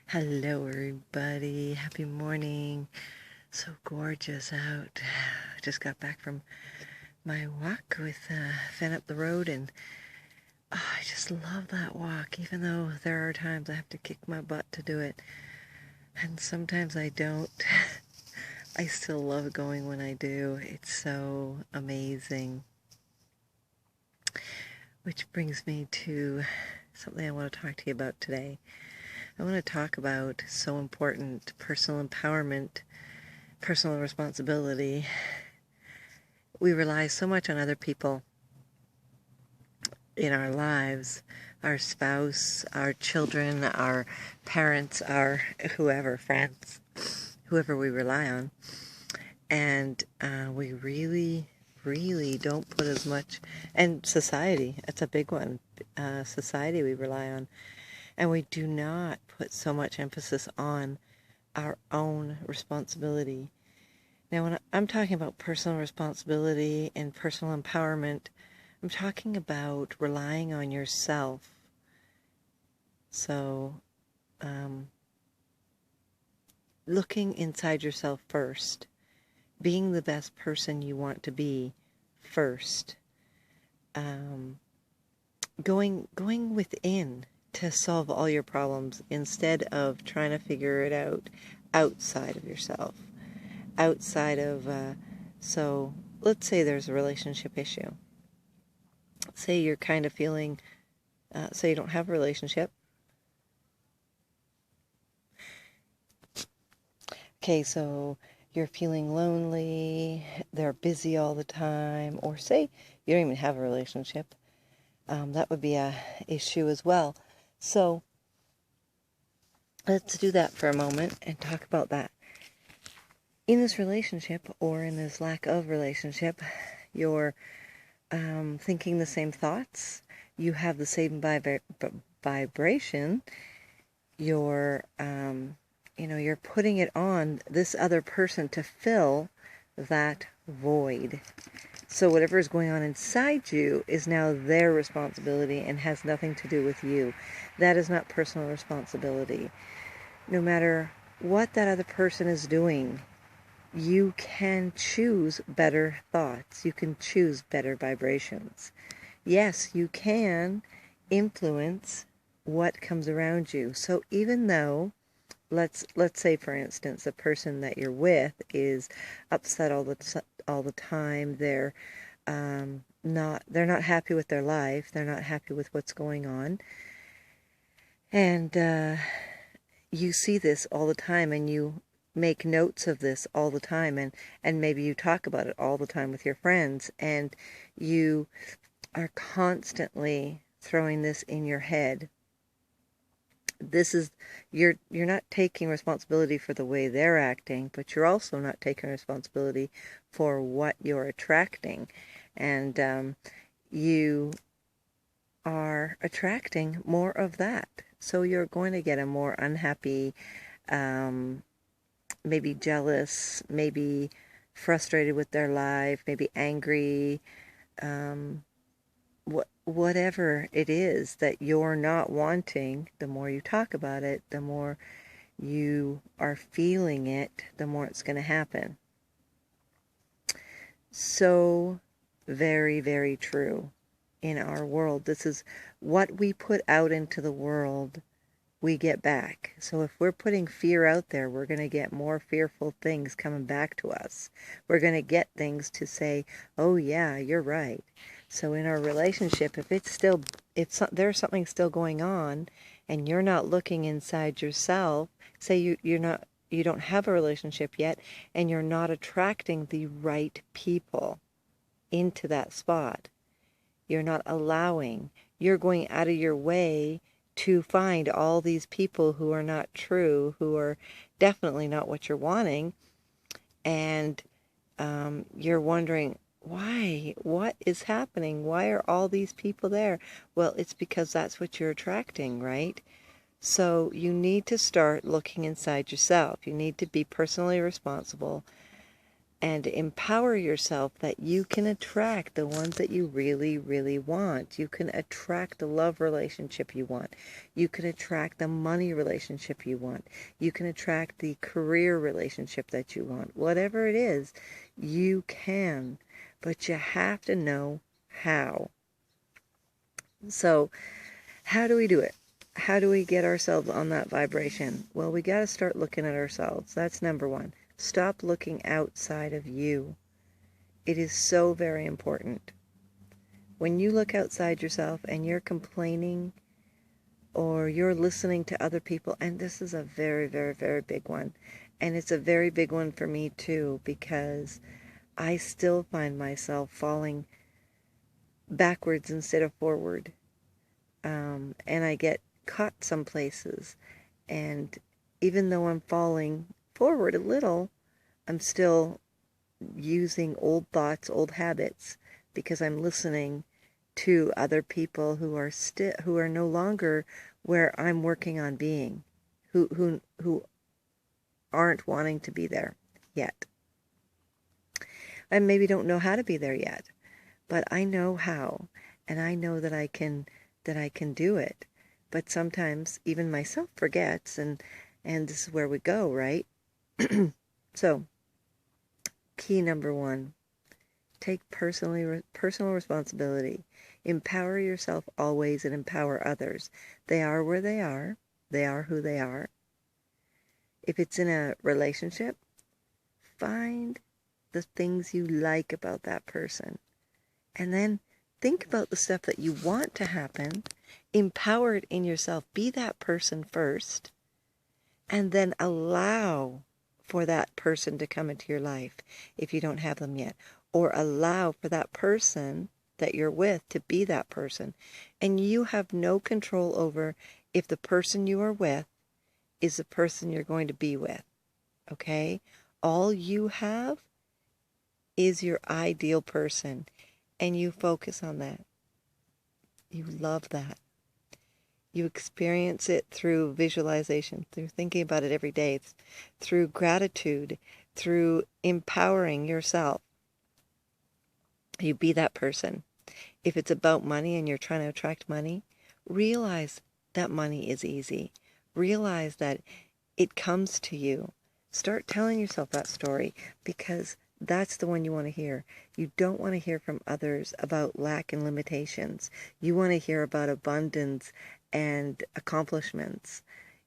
Hello, everybody. Happy morning. So gorgeous out. Just got back from my walk with Finn up the road, and I just love that walk, even though there are times I have to kick my butt to do it, and sometimes I don't. I still love going when I do. It's so amazing. Which brings me to something I want to talk to you about today. I want to talk about so important personal empowerment, personal responsibility. We rely so much on other people in our lives, our spouse, our children, our parents, our whoever, friends, whoever we rely on. And we really don't put as much, and society, that's a big one, society we rely on. And we do not put so much emphasis on our own responsibility. Now, when I'm talking about personal responsibility and personal empowerment, I'm talking about relying on yourself. So, looking inside yourself first, being the best person you want to be first, going within to solve all your problems instead of trying to figure it out outside of yourself. Outside of, so let's say there's a relationship issue. Say you're kind of feeling, say you don't have a relationship. Okay, so you're feeling lonely, they're busy all the time, or say you don't even have a relationship. That would be a issue as well. So let's do that for a moment and talk about that. In this relationship, or in this lack of relationship, you're thinking the same thoughts, you have the same vibration, you're you're putting it on this other person to fill that void. So whatever is going on inside you is now their responsibility and has nothing to do with you. That is not personal responsibility. No matter what that other person is doing, you can choose better thoughts. You can choose better vibrations. Yes, you can influence what comes around you. So even though, let's say, for instance, the person that you're with is upset all the time. They're not happy with their life. They're not happy with what's going on, and you see this all the time, and you make notes of this all the time, and maybe you talk about it all the time with your friends, and you are constantly throwing this in your head. This is, you're not taking responsibility for the way they're acting, but you're also not taking responsibility for what you're attracting. And you are attracting more of that. So you're going to get a more unhappy, maybe jealous, maybe frustrated with their life, maybe angry, whatever it is that you're not wanting. The more you talk about it, the more you are feeling it, the more it's going to happen. So very, very true in our world. This is what we put out into the world, we get back. So if we're putting fear out there, we're going to get more fearful things coming back to us. We're going to get things to say, oh yeah, you're right. So in our relationship, if there's something still going on and you're not looking inside yourself, say you don't have a relationship yet and you're not attracting the right people into that spot. You're not allowing. You're going out of your way to find all these people who are not true, who are definitely not what you're wanting. And you're wondering, why? What is happening? Why are all these people there? Well, it's because that's what you're attracting, right? So you need to start looking inside yourself. You need to be personally responsible. and empower yourself that you can attract the ones that you really, really want. You can attract the love relationship you want. You can attract the money relationship you want. You can attract the career relationship that you want. Whatever it is, you can, but you have to know how. So, how do we do it? How do we get ourselves on that vibration? Well, we got to start looking at ourselves. That's number one. Stop looking outside of you. It is so very important. When you look outside yourself and you're complaining or you're listening to other people, and this is a very, very, very big one, and it's a very big one for me too, because I still find myself falling backwards instead of forward. And I get caught some places. And even though I'm falling forward a little, I'm still using old thoughts, old habits, because I'm listening to other people who are no longer where I'm working on being, who aren't wanting to be there yet. I maybe don't know how to be there yet, but I know how, and I know that I can do it. But sometimes even myself forgets, and this is where we go, right? So, key number one, take personal responsibility. Empower yourself always and empower others. They are where they are. They are who they are. If it's in a relationship, find the things you like about that person. And then think about the stuff that you want to happen. Empower it in yourself. Be that person first. And then allow for that person to come into your life if you don't have them yet. Or allow for that person that you're with to be that person. And you have no control over if the person you are with is the person you're going to be with. Okay? All you have is your ideal person. And you focus on that. You love that. You experience it through visualization, through thinking about it every day, through gratitude, through empowering yourself. You be that person. If it's about money and you're trying to attract money, realize that money is easy. Realize that it comes to you. Start telling yourself that story, because that's the one you want to hear. You don't want to hear from others about lack and limitations. You want to hear about abundance and accomplishments.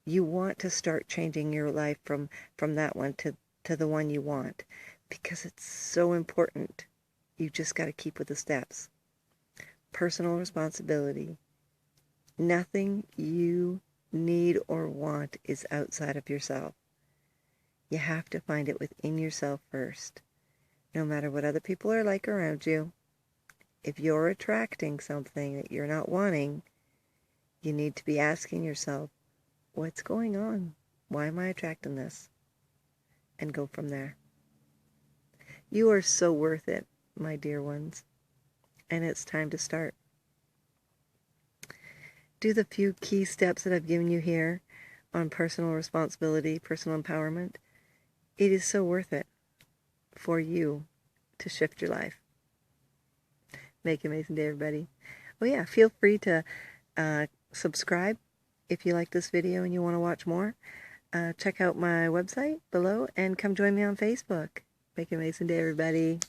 You want to start changing your life from that one to the one you want, because it's so important. You just got to keep with the steps. Personal responsibility. Nothing you need or want is outside of yourself. You have to find it within yourself first. No matter what other people are like around you, if you're attracting something that you're not wanting, you need to be asking yourself, what's going on? Why am I attracting this? And go from there. You are so worth it, my dear ones. And it's time to start. Do the few key steps that I've given you here on personal responsibility, personal empowerment. It is so worth it for you to shift your life. Make an amazing day, everybody. Oh yeah, feel free to subscribe if you like this video and you want to watch more. Check out my website below and come join me on Facebook. Make an amazing day, everybody.